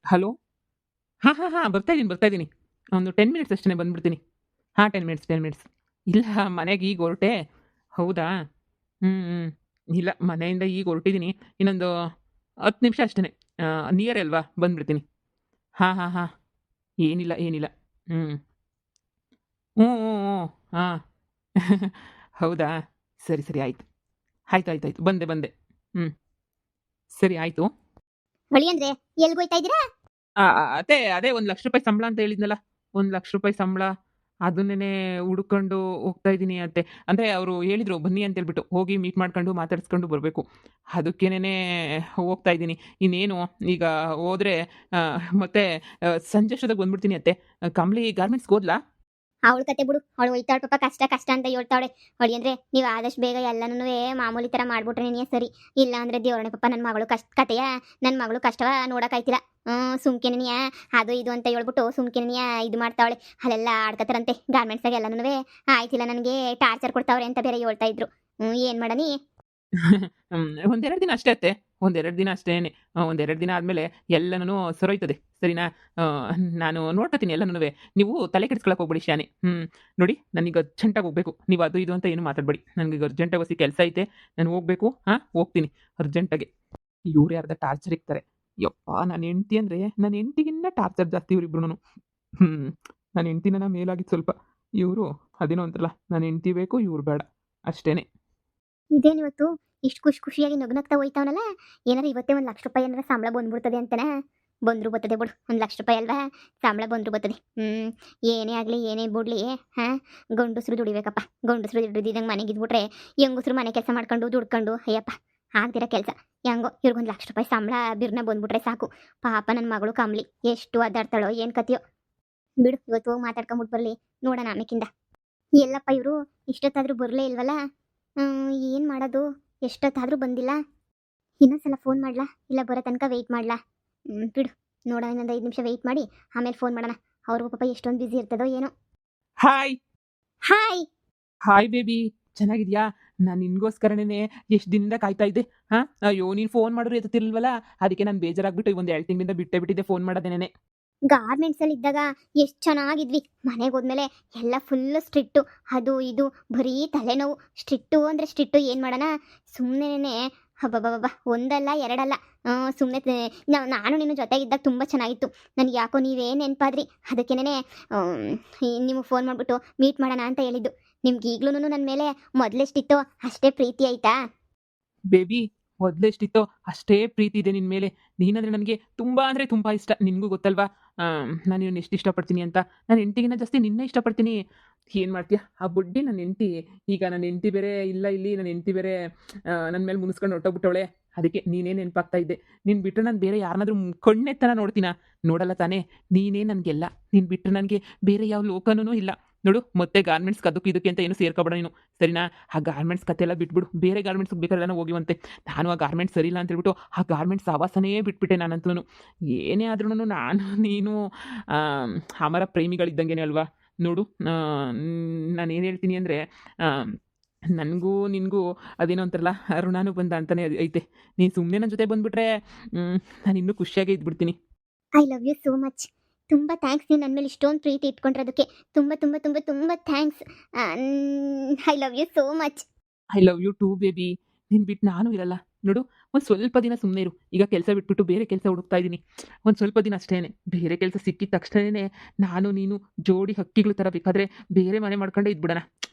Hello. ಹಾಂ, ಬರ್ತಾ ಇದ್ದೀನಿ. ಒಂದು 10 ಮಿನಿಟ್ಸ್ ಅಷ್ಟೇ ಬಂದ್ಬಿಡ್ತೀನಿ. ಹಾಂ, 10 ಮಿನಿಟ್ಸ್, 10 ಮಿನಿಟ್ಸ್. ಇಲ್ಲ, ಮನೆಗೆ ಈಗ ಹೊರಟೆ. ಹೌದಾ? ಹ್ಮ್. ಇಲ್ಲ, ಮನೆಯಿಂದ ಈಗ ಹೊರಟಿದ್ದೀನಿ. ಇನ್ನೊಂದು 10 ನಿಮಿಷ ಅಷ್ಟೇ. ನಿಯರೇ ಅಲ್ವಾ, ಬಂದ್ಬಿಡ್ತೀನಿ. ಹಾಂ. ಏನಿಲ್ಲ. ಹ್ಮ್. ಹ್ಮ್. ಹಾಂ. ಹೌದಾ? ಸರಿ, ಆಯ್ತು. ಆಯ್ತು. ಬಂದೆ. ಹ್ಮ್. ಸರಿ, ಆಯ್ತು. ಒಳಿಯಂದ್ರೆ ಎಲ್ಗೋಯ್ತಾ ಇದ್ದೀರಾ? ಅದೇ ₹1,00,000 ಸಂಬಳ ಅಂತ ಹೇಳಿದ್ನಲ್ಲ. ₹1,00,000 ಸಂಬಳ ಅದನ್ನೇನೆ ಹುಡುಕೊಂಡು ಹೋಗ್ತಾ ಇದ್ದೀನಿ ಅತ್ತೆ. ಅಂದ್ರೆ ಅವ್ರು ಹೇಳಿದ್ರು ಬನ್ನಿ ಅಂತ ಹೇಳ್ಬಿಟ್ಟು. ಹೋಗಿ ಮೀಟ್ ಮಾಡ್ಕೊಂಡು ಮಾತಾಡ್ಸ್ಕೊಂಡು ಬರ್ಬೇಕು. ಅದಕ್ಕೇನೆ ಹೋಗ್ತಾ ಇದ್ದೀನಿ. ಇನ್ನೇನು ಈಗ ಹೋದ್ರೆ ಮತ್ತೆ ಸಂಜೆ ಅಷ್ಟೊತ್ತಿಗೆ ಬಂದ್ಬಿಡ್ತೀನಿ ಅತ್ತೆ. ಕಮಲಿ ಗಾರ್ಮೆಂಟ್ಸ್‌ಗೆ ಹೋದ್ಲಾ? ಅವಳ ಕತೆ ಬಿಡು. ಅವಳು ಒಯ್ತಾಳೆ ಪಾಪ, ಕಷ್ಟ ಅಂತ ಹೇಳ್ತಾವಳೆ. ಒಳಿಯಂದ್ರೆ ನೀವು ಆದಷ್ಟು ಬೇಗ ಎಲ್ಲನೂ ಮಾಮೂಲಿ ಥರ ಮಾಡ್ಬಿಟ್ರೆ ನೀನೇ ಸರಿ. ಇಲ್ಲ ಅಂದ್ರೆ ದೇವ್ರನೆ ಪಾಪ, ನನ್ನ ಮಗಳು ಕತೆಯ ನನ್ನ ಮಗಳು ಕಷ್ಟವ ನೋಡೋಕ್ಕಾಯ್ತಿಲ್ಲ. ಸುಮ್ಕೆನೆಯ ಅದು ಇದು ಅಂತ ಹೇಳ್ಬಿಟ್ಟು ಸುಮ್ಕೆನೆಯ ಇದು ಮಾಡ್ತಾವಳೆ. ಅಲ್ಲೆಲ್ಲ ಆಡ್ಕತಾರಂತೆ ಗಾರ್ಮೆಂಟ್ಸಾಗ ಎಲ್ಲನೂ. ಆಯ್ತಿಲ್ಲ, ನನಗೆ ಟಾರ್ಚರ್ ಕೊಡ್ತಾವ್ರೆ ಅಂತ ಬೇರೆ ಹೇಳ್ತಾ ಇದ್ರು. ಏನು ಮಾಡನಿ. ಒಂದೆರಡು ದಿನ ಅಷ್ಟೇ ಅತ್ತೆ. ಒಂದೆರಡು ದಿನ ಅಷ್ಟೇನೆ. ಒಂದೆರಡು ದಿನ ಆದ್ಮೇಲೆ ಎಲ್ಲನೂ ಸರೋಯ್ತದೆ. ಸರಿನಾ? ನಾನು ನೋಡ್ಕೋತೀನಿ ಎಲ್ಲನೂವೆ. ನೀವು ತಲೆ ಕೆಡಿಸ್ಕೊಳಕ್ಕೆ ಹೋಗ್ಬೇಡಿ ಶಾನೆ. ನೋಡಿ, ನನಗೆ ಅರ್ಜೆಂಟಾಗಿ ಹೋಗ್ಬೇಕು. ನೀವು ಅದು ಇದು ಅಂತ ಏನು ಮಾತಾಡಬೇಡಿ. ನನಗೆ ಅರ್ಜೆಂಟಾಗಿ ಕೆಲಸ ಐತೆ. ನಾನು ಹೋಗ್ಬೇಕು. ಹೋಗ್ತೀನಿ ಅರ್ಜೆಂಟಾಗಿ. ಇವ್ರು ಯಾರ್ದ ಟಾರ್ಚರ್ ಇಕ್ತಾರೆ. ಯಪ್ಪಾ! ನನ್ನ ಹೆಂಡತಿ ಅಂದ್ರೆ ನನ್ನ ಹೆಂಡತಿಗಿನ್ನ ಟಾರ್ಚರ್ ಜಾಸ್ತಿ ಇವರಿಬ್ರುನು. ಹ್ಮ್. ನನ್ನ ಹೆಂಡತಿನ ಮೇಲಾಗಿದ್ದು ಸ್ವಲ್ಪ. ಇವರು ಅದೇನೋ ಅಂತಾರಲ್ಲ, ನನ್ನ ಹೆಂಡತಿ ಬೇಕು, ಇವ್ರು ಬೇಡ ಅಷ್ಟೇನೆ. ಇದೇನಿವತ್ತು ಇಷ್ಟು ಖುಷಿಯಾಗಿ ನಗ್ನಗ್ತಾ ಹೋಯ್ತಾವನಲ್ಲ. ಏನಾರ ಇವತ್ತೇ ₹1,00,000 ಏನಾರ ಸಂಬಳ ಬಂದ್ಬಿಡ್ತದೆ ಅಂತನಾ? ಬಂದ್ರು ಬರ್ತದೆ ಬಿಡು. ₹1,00,000 ಅಲ್ವಾ, ಸಂಬಳ ಬಂದ್ರು ಬರ್ತದೆ. ಏನೇ ಆಗಲಿ ಏನೇ ಬಿಡ್ಲಿ, ಹಾಂ, ಗಂಡಸ್ರು ದುಡಿಬೇಕಪ್ಪ. ಗಂಡಸ್ರು ದುಡಿದಿದ್ದಂಗೆ ಮನೆಗೆ ಇದ್ಬಿಟ್ರೆ ಹೆಂಗಸ್ರು ಮನೆ ಕೆಲಸ ಮಾಡ್ಕೊಂಡು ದುಡ್ಕೊಂಡು ಅಯ್ಯಪ್ಪ ಆಗ್ದಿರೋ ಕೆಲಸ. ಹೆಂಗೋ ಇವ್ರಿಗೊಂದು ₹1,00,000 ಸಂಬಳ ಬಿರ್ನ ಬಂದ್ಬಿಟ್ರೆ ಸಾಕು. ಪಾಪ ನನ್ನ ಮಗಳು ಕಮ್ಲಿ ಎಷ್ಟು ಅದಾಡ್ತಾಳೋ ಏನು ಕತೆಯೋ. ಬಿಡು, ಇವತ್ತು ಹೋಗಿ ಮಾತಾಡ್ಕೊಂಬಿಟ್ಟು ಬರಲಿ, ನೋಡೋಣ ಆಮೇಕಿಂದ. ಎಲ್ಲಪ್ಪ ಇವರು ಇಷ್ಟೊತ್ತಾದರೂ ಬರಲೇ ಇಲ್ವಲ್ಲ. ಏನು ಮಾಡೋದು? ಎಷ್ಟೊತ್ತಾದರೂ ಬಂದಿಲ್ಲ. ಇನ್ನೊಂದ್ಸಲ ಫೋನ್ ಮಾಡ್ಲಾ, ಇಲ್ಲ ಬರೋ ತನಕ ವೆಯ್ಟ್ ಮಾಡ್ಲಾ? ಬಿಡು, ನೋಡೋಣ, ಇನ್ನೊಂದು 5 ನಿಮಿಷ ವೆಯ್ಟ್ ಮಾಡಿ ಆಮೇಲೆ ಫೋನ್ ಮಾಡೋಣ. ಅವ್ರಿಗೂ ಪಾಪ ಎಷ್ಟೊಂದು ಬ್ಯುಸಿ ಇರ್ತದೋ ಏನೋ. ಹಾಯ್. ಹಾಯ್. ಹಾಯ್ ಬೇಬಿ, ಚೆನ್ನಾಗಿದ್ಯಾ? ನಾನು ನಿನ್ಗೋಸ್ಕರನೇ ಎಷ್ಟು ದಿನದಿಂದ ಕಾಯ್ತಾ ಇದ್ದೆ. ಅಯ್ಯೋ, ನೀನು ಫೋನ್ ಮಾಡಿದ್ರು ಎತ್ತುತ್ತಿರ್ಲಿಲ್ವಲ್ಲ. ಅದಕ್ಕೆ ನಾನು ಬೇಜಾರಾಗ್ಬಿಟ್ಟು ಒಂದು 2 ತಿಂಗಳಿಂದ ಬಿಟ್ಟಿದ್ದೆ ಫೋನ್ ಮಾಡೋದೇನೆ. ಗಾರ್ಮೆಂಟ್ಸಲ್ಲಿ ಇದ್ದಾಗ ಎಷ್ಟು ಚೆನ್ನಾಗಿದ್ವಿ. ಮನೆಗೆ ಹೋದ್ಮೇಲೆ ಎಲ್ಲ ಫುಲ್ಲು ಸ್ಟ್ರಿಕ್ಟು. ಅದು ಇದು ಬರೀ ತಲೆನೋವು. ಸ್ಟ್ರಿಕ್ಟು ಅಂದರೆ ಸ್ಟ್ರಿಕ್ಟು, ಏನು ಮಾಡೋಣ. ಸುಮ್ಮನೆ ಹಬ್ಬಬ್ಬಬ್ಬ, ಒಂದಲ್ಲ ಎರಡಲ್ಲ, ಸುಮ್ಮನೆ ನಾನು ನೀನು ಜೊತೆಗಿದ್ದಾಗ ತುಂಬ ಚೆನ್ನಾಗಿತ್ತು. ನನಗೆ ಯಾಕೋ ನೀವೇ ನೆನಪಾದ್ರಿ. ಅದಕ್ಕೇನೆ ನಿಮಗೆ ಫೋನ್ ಮಾಡಿಬಿಟ್ಟು ಮೀಟ್ ಮಾಡೋಣ ಅಂತ ಹೇಳಿದ್ದು. ನಿಮ್ಗೆ ಈಗ್ಲೂ ನನ್ನ ಮೇಲೆ ಮೊದಲೆಷ್ಟಿತ್ತೋ ಅಷ್ಟೇ ಪ್ರೀತಿ ಆಯ್ತಾ? ಬೇಬಿ, ಮೊದಲೆಷ್ಟಿತ್ತೋ ಅಷ್ಟೇ ಪ್ರೀತಿ ಇದೆ ನಿನ್ನ ಮೇಲೆ. ನೀನಂದ್ರೆ ನನಗೆ ತುಂಬ ಅಂದರೆ ತುಂಬ ಇಷ್ಟ. ನಿನಗೂ ಗೊತ್ತಲ್ವಾ ನಾನು ನಿನ್ನ ಎಷ್ಟು ಇಷ್ಟಪಡ್ತೀನಿ ಅಂತ. ನನ್ನ ಹೆಂಡ್ತಿಗಿನ್ನ ಜಾಸ್ತಿ ನಿನ್ನೆ ಇಷ್ಟಪಡ್ತೀನಿ. ಏನು ಮಾಡ್ತೀಯ, ಆ ಬುಡ್ಡಿ ನನ್ನ ಹೆಂಡ್ತಿ. ಈಗ ನನ್ನ ಹೆಂಡ್ತಿ ಬೇರೆ ಇಲ್ಲ ಇಲ್ಲಿ. ನನ್ನ ಹೆಂಡ್ತಿ ಬೇರೆ ನನ್ನ ಮೇಲೆ ಮುನಿಸ್ಕೊಂಡು ಹೊರಟೋಗ್ಬಿಟ್ಟವಳೆ. ಅದಕ್ಕೆ ನೀನೇ ನೆನಪಾಗ್ತಾ ಇದ್ದೆ. ನೀನು ಬಿಟ್ಟರೆ ನಾನು ಬೇರೆ ಯಾರನ್ನಾದ್ರೂ ಕಣ್ಣೆತ್ತನ ನೋಡ್ತೀನಾ? ನೋಡಲ್ಲ ತಾನೇ. ನೀನೇ ನನಗೆಲ್ಲ. ನೀನು ಬಿಟ್ಟರೆ ನನಗೆ ಬೇರೆ ಯಾವ ಲೋಕನೂ ಇಲ್ಲ. ನೋಡು, ಮತ್ತೆ ಗಾರ್ಮೆಂಟ್ಸ್‌ಗೆ ಅದಕ್ಕೆ ಇದಕ್ಕೆ ಅಂತ ಏನು ಸೇರ್ಕೊಬೇಡ ನೀನು, ಸರಿನಾ? ಆ ಗಾರ್ಮೆಂಟ್ಸ್ ಕತೆ ಎಲ್ಲ ಬಿಟ್ಬಿಡು. ಬೇರೆ ಗಾರ್ಮೆಂಟ್ಸ್‌ಗೆ ಬೇಕಾದ್ರೆ ಹೋಗಿವಂತೆ. ನಾನು ಆ ಗಾರ್ಮೆಂಟ್ಸ್ ಸರಿ ಇಲ್ಲ ಅಂತ ಹೇಳ್ಬಿಟ್ಟು ಆ ಗಾರ್ಮೆಂಟ್ಸ್ ಸಹವಾಸನೇ ಬಿಟ್ಬಿಟ್ಟೆ ನಾನಂತೂ. ಏನೇ ಆದ್ರೂ ನಾನು ನೀನು ಅಮರ ಪ್ರೇಮಿಗಳಿದ್ದಂಗೆನೇ ಅಲ್ವಾ? ನೋಡು, ನಾನೇನು ಹೇಳ್ತೀನಿ ಅಂದರೆ ನನಗೂ ನಿನಗೂ ಅದೇನೋ ಅಂತಾರಲ್ಲ, ಋಣಾನುಬಂಧ ಅಂತಲೇ ಐತೆ. ನೀನು ಸುಮ್ಮನೆ ನನ್ನ ಜೊತೆ ಬಂದುಬಿಟ್ರೆ ನಾನು ಇನ್ನೂ ಖುಷಿಯಾಗೇ ಇದ್ಬಿಡ್ತೀನಿ. I love you so much. ತುಂಬ ಥ್ಯಾಂಕ್ಸ್, ನೀವು ನನ್ನ ಮೇಲೆ ಇಷ್ಟೊಂದು ಪ್ರೀತಿ ಇಟ್ಕೊಂಡಿರೋದಕ್ಕೆ. ತುಂಬ ತುಂಬ ತುಂಬ ತುಂಬ thanks. I love you so much. I love you too baby. ನೀನು ಬಿಟ್ಟು ನಾನು ಇರಲ್ಲ. ನೋಡು, ಒಂದು ಸ್ವಲ್ಪ ದಿನ ಸುಮ್ಮನೆ ಇರು. ಈಗ ಕೆಲಸ ಬಿಟ್ಬಿಟ್ಟು ಬೇರೆ ಕೆಲಸ ಹುಡುಕ್ತಾ ಇದ್ದೀನಿ. ಒಂದು ಸ್ವಲ್ಪ ದಿನ ಅಷ್ಟೇ. ಬೇರೆ ಕೆಲಸ ಸಿಕ್ಕಿದ ತಕ್ಷಣವೇ ನಾನು ನೀನು ಜೋಡಿ ಹಕ್ಕಿಗಳ ಥರ ಬೇಕಾದರೆ ಬೇರೆ ಮನೆ ಮಾಡ್ಕೊಂಡೇ ಇದ್ಬಿಡೋಣ.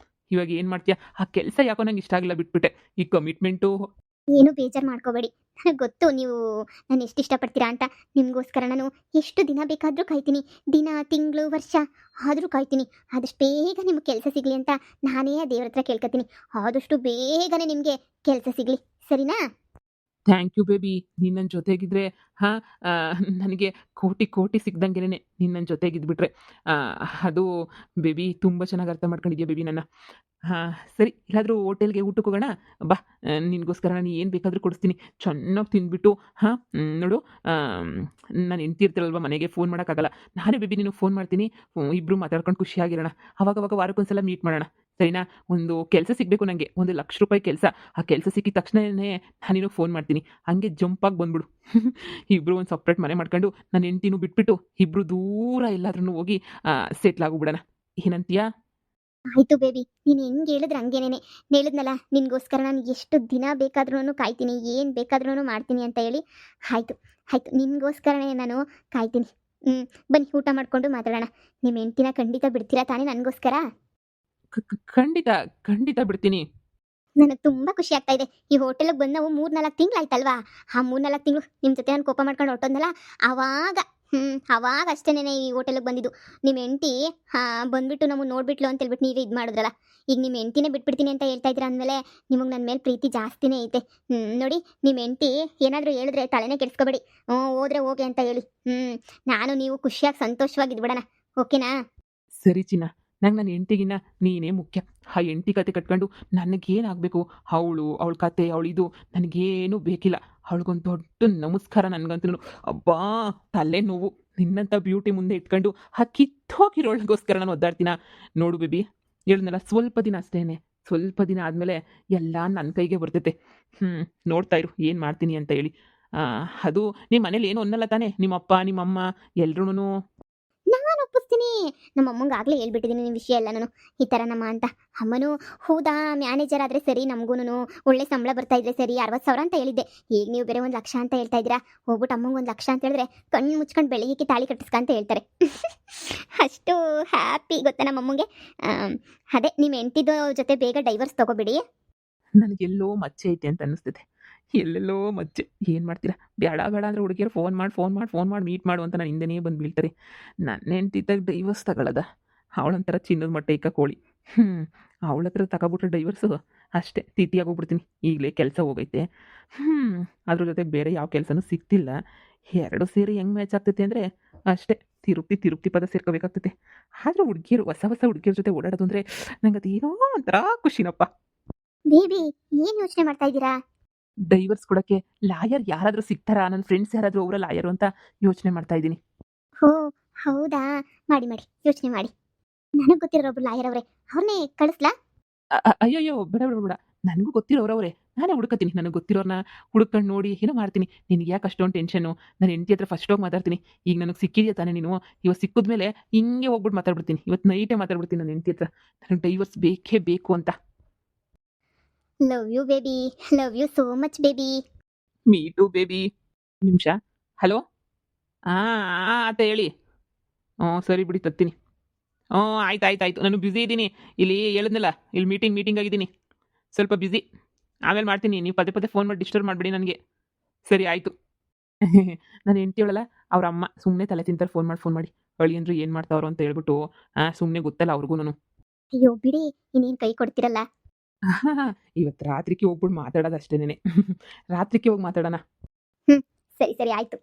ಇವಾಗ ಏನು ಮಾಡ್ತೀಯಾ? ಆ ಕೆಲಸ ಯಾಕೋ ನಂಗೆ ಇಷ್ಟ ಆಗಿಲ್ಲ, ಬಿಟ್ಬಿಟ್ಟೆ. ಈ ಕಮಿಟ್ಮೆಂಟು. ಏನು ಬೇಜಾರು ಮಾಡ್ಕೋಬೇಡಿ. ನನಗೆ ಗೊತ್ತು ನೀವು ನಾನು ಎಷ್ಟು ಇಷ್ಟಪಡ್ತೀರಾ ಅಂತ. ನಿಮಗೋಸ್ಕರ ನಾನು ಎಷ್ಟು ದಿನ ಬೇಕಾದರೂ ಕಾಯ್ತೀನಿ. ದಿನ, ತಿಂಗಳು, ವರ್ಷ ಆದರೂ ಕಾಯ್ತೀನಿ. ಆದಷ್ಟು ಬೇಗ ನಿಮಗೆ ಕೆಲಸ ಸಿಗಲಿ ಅಂತ ನಾನೇ ಆ ದೇವ್ರ ಹತ್ರ ಕೇಳ್ಕೊತೀನಿ. ಆದಷ್ಟು ಬೇಗನೆ ನಿಮಗೆ ಕೆಲಸ ಸಿಗಲಿ, ಸರಿನಾ? Thank you baby. ನೀನು ನನ್ನ ಜೊತೆಗಿದ್ರೆ ನನಗೆ ಕೋಟಿ ಕೋಟಿ ಸಿಕ್ದಂಗೆನೆ ನೀನು ನನ್ನ ಜೊತೆಗಿದ್ಬಿಟ್ರೆ. ಅದು ಬೇಬಿ, ತುಂಬ ಚೆನ್ನಾಗಿ ಅರ್ಥ ಮಾಡ್ಕೊಂಡಿದ್ಯಾ ಬೇಬಿ ನನ್ನ. ಸರಿ, ಎಲ್ಲಾದರೂ ಹೋಟೆಲ್ಗೆ ಊಟಕ್ಕೆ ಹೋಗೋಣ ಬಾ. ನಿನಗೋಸ್ಕರ ನಾನು ಏನು ಬೇಕಾದರೂ ಕೊಡಿಸ್ತೀನಿ. ಚೆನ್ನಾಗಿ ತಿಂದ್ಬಿಟ್ಟು ನೋಡು, ನಾನು ಹೆಂಡ್ತಿ ಇರ್ತೀರಲ್ವ, ಮನೆಗೆ ಫೋನ್ ಮಾಡೋಕ್ಕಾಗಲ್ಲ. ನಾನೇ ಬೇಬಿ ನಿನಗೆ ಫೋನ್ ಮಾಡ್ತೀನಿ. ಇಬ್ಬರು ಮಾತಾಡ್ಕೊಂಡು ಖುಷಿಯಾಗಿರೋಣ. ಅವಾಗವಾಗ ವಾರಕ್ಕೊಂದ್ಸಲ ಮೀಟ್ ಮಾಡೋಣ, ಸರಿನಾ? ಒಂದು ಕೆಲಸ ಸಿಗಬೇಕು ನನಗೆ, ಒಂದು ₹1,00,000 ಕೆಲಸ. ಆ ಕೆಲಸ ಸಿಕ್ಕಿದ ತಕ್ಷಣನೇ ನಾನು ನಿನಗೆ ಫೋನ್ ಮಾಡ್ತೀನಿ. ಹಂಗೆ ಜಂಪಾಗಿ ಬಂದ್ಬಿಡು. ಇಬ್ರು ಒಂದು ಸಪ್ರೇಟ್ ಮನೆ ಮಾಡ್ಕೊಂಡು ನನ್ನ ಹೆಂಡ್ತಿನೂ ಬಿಟ್ಬಿಟ್ಟು ಇಬ್ರು ದೂರ ಎಲ್ಲಾದ್ರೂ ಹೋಗಿ ಸೆಟ್ಲ್ ಆಗ್ಬಿಡೋಣ. ಏನಂತೀಯ? ಆಯ್ತು ಬೇಬಿ, ನೀನು ಹೆಂಗೆ ಹೇಳಿದ್ರೆ ಹಂಗೇನೇನೆ. ಹೇಳಿದ್ನಲ್ಲ ನಿನಗೋಸ್ಕರ ನಾನು ಎಷ್ಟು ದಿನ ಬೇಕಾದ್ರೂ ಕಾಯ್ತೀನಿ, ಏನು ಬೇಕಾದ್ರೂ ಮಾಡ್ತೀನಿ ಅಂತ ಹೇಳಿ. ಆಯಿತು ಆಯಿತು, ನಿನಗೋಸ್ಕರನೇ ನಾನು ಕಾಯ್ತೀನಿ. ಹ್ಞೂ, ಬನ್ನಿ ಊಟ ಮಾಡಿಕೊಂಡು ಮಾತಾಡೋಣ. ನಿಮ್ಮ ಹೆಂಡ್ತಿನ ಖಂಡಿತ ಬಿಡ್ತೀರಾ ತಾನೇ ನನಗೋಸ್ಕರ? ಖಂಡಿತ, ಖಂಡಿತ ಬಿಡ್ತೀನಿ. ನನಗೆ ತುಂಬ ಖುಷಿ ಆಗ್ತಾ ಇದೆ. ಈ ಹೋಟೆಲಿಗೆ ಬಂದು ನಾವು 3-4 ತಿಂಗಳಾಯ್ತಲ್ವಾ? ಆ 3-4 ತಿಂಗಳು ನಿಮ್ಮ ಜೊತೆ ನಾನು ಕೋಪ ಮಾಡ್ಕೊಂಡು ಹೊರಟೋದ್ನಲ್ಲ, ಆವಾಗ ಆವಾಗ ಅಷ್ಟೇನೆ ಈ ಹೋಟೆಲಿಗೆ ಬಂದಿದ್ದು. ನಿಮ್ಮ ಹೆಂಡ್ತಿ ಬಂದ್ಬಿಟ್ಟು ನಮ್ಮನ್ನ ನೋಡ್ಬಿಟ್ಲು ಅಂತ ಹೇಳ್ಬಿಟ್ಟು ನೀವೇ ಇದು ಮಾಡಿದ್ರಲ್ಲ. ಈಗ ನಿಮ್ಮ ಹೆಂಡ್ತಿನೇ ಬಿಟ್ಬಿಡ್ತೀನಿ ಅಂತ ಹೇಳ್ತಾ ಇದ್ದೀರಾ ಅಂದಮೇಲೆ ನಿಮಗೆ ನನ್ನ ಮೇಲೆ ಪ್ರೀತಿ ಜಾಸ್ತಿನೇ ಐತೆ. ನೋಡಿ, ನಿಮ್ಮ ಹೆಂಡ್ತಿ ಏನಾದರೂ ಹೇಳಿದ್ರೆ ತಲೆನೇ ಕೆಡಿಸ್ಕೋಬೇಡಿ. ಹೋದ್ರೆ ಹೋಗೆ ಅಂತ ಹೇಳಿ. ನಾನು ನೀವು ಖುಷಿಯಾಗಿ ಸಂತೋಷವಾಗಿ ಇದ್ಬಿಡೋಣ. ಓಕೆನಾ? ಸರಿ ಚಿನ್ನ, ನಂಗೆ ನನ್ನ ಹೆಂಡ್ತಿಗಿನ್ನ ನೀನೇ ಮುಖ್ಯ. ಆ ಹೆಂಡ್ತಿ ಕತೆ ಕಟ್ಕೊಂಡು ನನಗೇನಾಗಬೇಕು, ಅವಳ ಕತೆ, ಅವಳಿದು ನನಗೇನೂ ಬೇಕಿಲ್ಲ. ಅವಳಿಗೊಂದು ದೊಡ್ಡ ನಮಸ್ಕಾರ ನನಗಂತೂ. ಅಬ್ಬಾ, ತಲೆ ನೋವು. ನಿನ್ನಂಥ ಬ್ಯೂಟಿ ಮುಂದೆ ಇಟ್ಕೊಂಡು ಆ ಕಿತ್ತೋಗಿರೋಳಿಗೋಸ್ಕರ ನಾನು ಒದ್ದಾಡ್ತೀನ. ನೋಡು ಬೇಬಿ, ಹೇಳಿದ್ನಲ್ಲ, ಸ್ವಲ್ಪ ದಿನ ಅಷ್ಟೇನೆ. ಸ್ವಲ್ಪ ದಿನ ಆದಮೇಲೆ ಎಲ್ಲ ನನ್ನ ಕೈಗೆ ಬರ್ತೈತೆ. ನೋಡ್ತಾ ಇರು ಏನು ಮಾಡ್ತೀನಿ ಅಂತ ಹೇಳಿ. ಅದು ನಿಮ್ಮ ಮನೇಲಿ ಏನು ಅನ್ನಲ್ಲ ತಾನೇ? ನಿಮ್ಮಪ್ಪ ನಿಮ್ಮಮ್ಮ ಎಲ್ರೂ? ನಾನು ಒಪ್ಪಿಸ್ತೀನಿ. ನಮ್ಮ ಅಮ್ಮಂಗೆ ಆಗಲೇ ಹೇಳ್ಬಿಟ್ಟಿದ್ದೀನಿ ನಿಮ್ಮ ವಿಷಯ ಎಲ್ಲ ನಾನು, ಈ ಥರ ನಮ್ಮ ಅಂತ. ಅಮ್ಮನೂ ಹೌದಾ, ಮ್ಯಾನೇಜರ್ ಆದರೆ ಸರಿ, ನಮಗೂ ಒಳ್ಳೆ ಸಂಬಳ ಬರ್ತಾ ಇದ್ರೆ ಸರಿ, 60,000 ಅಂತ ಹೇಳಿದ್ದೆ. ಈಗ ನೀವು ಬೇರೆ 1,00,000 ಅಂತ ಹೇಳ್ತಾ ಇದ್ದೀರಾ. ಹೋಗ್ಬಿಟ್ಟು ಅಮ್ಮಂಗೆ 1,00,000 ಅಂತ ಹೇಳಿದ್ರೆ ಕಣ್ಣು ಮುಚ್ಕೊಂಡು ಬೆಳಗ್ಗೆ ತಾಳಿ ಕಟ್ಟಿಸ್ಕ ಅಂತ ಹೇಳ್ತಾರೆ. ಅಷ್ಟು ಹ್ಯಾಪಿ ಗೊತ್ತಾ ನಮ್ಮ ಅಮ್ಮಂಗೆ. ಅದೇ ನಿಮ್ಮ ಹೆಂಡ್ತಿದ್ದು ಜೊತೆ ಬೇಗ ಡೈವರ್ಸ್ ತೊಗೊಬಿಡಿ. ನನಗೆಲ್ಲೋ ಮಚ್ಚೆ ಐತೆ ಅಂತ ಅನ್ನಿಸ್ತೈತೆ. ಎಲ್ಲೆಲ್ಲೋ ಮಚ್ಚೆ. ಏನು ಮಾಡ್ತೀರಾ? ಬೇಡ ಬೇಡ ಅಂದರೆ ಹುಡುಗಿಯರು ಫೋನ್ ಮಾಡಿ ಮೀಟ್ ಮಾಡು ಅಂತ ನಾನು ಹಿಂದೆನೇ ಬಂದು ಬೀಳ್ತಾರೆ. ನನ್ನ ಹೆಂಡ್ತಿ ಡೈವರ್ಸ್ ತಗೊಳ್ಳೋದ? ಅವಳೊಂಥರ ಚಿನ್ನದ ಮೊಟ್ಟೆ ಇಕ್ಕ ಕೋಳಿ. ಅವಳ ಹತ್ರ ತಗೊಬಿಟ್ರೆ ಡೈವರ್ಸು ಅಷ್ಟೇ, ತಿಥಿಯಾಗಿ ಹೋಗ್ಬಿಡ್ತೀನಿ. ಈಗಲೇ ಕೆಲಸ ಹೋಗೈತೆ. ಅದ್ರ ಜೊತೆಗೆ ಬೇರೆ ಯಾವ ಕೆಲಸನೂ ಸಿಗ್ತಿಲ್ಲ. ಎರಡು ಸೇರಿ ಹೆಂಗೆ ಮ್ಯಾಚ್ ಆಗ್ತೈತೆ ಅಂದರೆ ಅಷ್ಟೇ, ತಿರುಪ್ತಿ ಪದ ಸೇರ್ಕೋಬೇಕಾಗ್ತೈತೆ. ಆದರೂ ಹುಡುಗಿಯರು ಹೊಸ ಹುಡುಗಿಯರ ಜೊತೆ ಓಡಾಡೋದು ಅಂದರೆ ನಂಗೆ ಅದೇನೋ ಒಂಥರ ಖುಷಿನಪ್ಪ. ಬೇಬಿ, ಏನು ಯೋಚನೆ ಮಾಡ್ತಾ ಇದ್ದೀರಾ? ಡೈವರ್ಸ್ ಕೊಡೋಕ್ಕೆ ಲಾಯರ್ ಯಾರಾದರೂ ಸಿಗ್ತಾರಾ? ನನ್ನ ಫ್ರೆಂಡ್ಸ್ ಯಾರಾದರೂ ಅವರ ಲಾಯರು ಅಂತ ಯೋಚನೆ ಮಾಡ್ತಾ ಇದ್ದೀನಿ. ಹೋ, ಹೌದಾ? ಮಾಡಿ ಯೋಚನೆ ಮಾಡಿ. ನನಗೆ ಗೊತ್ತಿರೋ ಒಬ್ರು ಲಾಯರ್ ಅವರೇ, ಅವ್ರನ್ನೇ ಕಳಿಸ್ಲಾ? ಅಯ್ಯಯ್ಯೋ, ಬೇಡ ಬೇಡ ಬೇಡ. ನನಗೂ ಗೊತ್ತಿರೋರವರೇ, ನಾನೇ ಹುಡುಕತ್ತೀನಿ. ನನಗೆ ಗೊತ್ತಿರೋರನ್ನ ಹುಡುಕೊಂಡು ನೋಡಿ ಏನೋ ಮಾಡ್ತೀನಿ. ನಿನಗೆ ಯಾಕೆ ಅಷ್ಟೊಂದು ಟೆನ್ಷನು? ನನ್ನ ಹೆಂಡತಿ ಹತ್ರ ಫಸ್ಟ್ ಹೋಗಿ ಮಾತಾಡ್ತೀನಿ. ಈಗ ನನಗೆ ಸಿಕ್ಕಿದೆಯಾ ತಾನೇ ನೀನು? ಇವತ್ತು ಸಿಕ್ಕಿದ್ಮೇಲೆ ಹಿಂಗೆ ಹೋಗ್ಬಿಟ್ಟು ಮಾತಾಡ್ಬಿಡ್ತೀನಿ. ಇವತ್ತು ನೈಟೇ ಮಾತಾಡ್ಬಿಡ್ತೀನಿ ನನ್ನ ಹೆಂಡತಿ ಹತ್ರ, ನನಗೆ ಡೈವರ್ಸ್ ಬೇಕೇ ಬೇಕು ಅಂತ. Love you baby, love you so much baby. Me too baby. ನಿಮಿಷ. ಹಲೋ. ಆತ ಹೇಳಿ. ಸರಿ ಬಿಡಿ, ತತ್ತೀನಿ. ಆಯ್ತು. ನಾನು ಬ್ಯುಸಿ ಇದ್ದೀನಿ. ಇಲ್ಲಿ ಹೇಳಿದ್ನಲ್ಲ, ಇಲ್ಲಿ ಮೀಟಿಂಗ್ ಆಗಿದ್ದೀನಿ. ಸ್ವಲ್ಪ ಬ್ಯುಸಿ. ಆಮೇಲೆ ಮಾಡ್ತೀನಿ. ನೀವು ಪದೇ ಫೋನ್ ಮಾಡಿ ಡಿಸ್ಟರ್ಬ್ ಮಾಡಬೇಡಿ ನನಗೆ. ಸರಿ ಆಯಿತು. ನನ್ನ ಹೆಂಡ್ತಿ ಹೇಳಲ್ಲ, ಅವ್ರ ಅಮ್ಮ ಸುಮ್ಮನೆ ತಲೆ ತಿಂತಾರೆ ಫೋನ್ ಮಾಡಿ. ಅಳಿಯಂದ್ರು ಏನು ಮಾಡ್ತಾವ್ರು ಅಂತ ಹೇಳ್ಬಿಟ್ಟು ಸುಮ್ಮನೆ ಗೊತ್ತಲ್ಲ ಅವ್ರಿಗೂ. ಅಯ್ಯೋ ಬಿಡಿ, ಇನ್ನೇನು ಕೈ ಕೊಡ್ತಿರಲ್ಲ. ಇವತ್ತು ರಾತ್ರಿಗೆ ಹೋಗ್ಬಿಟ್ಟು ಮಾತಾಡೋದು ಅಷ್ಟೇನೆ. ರಾತ್ರಿಗೆ ಹೋಗಿ ಮಾತಾಡೋಣ. ಸರಿ ಆಯ್ತು.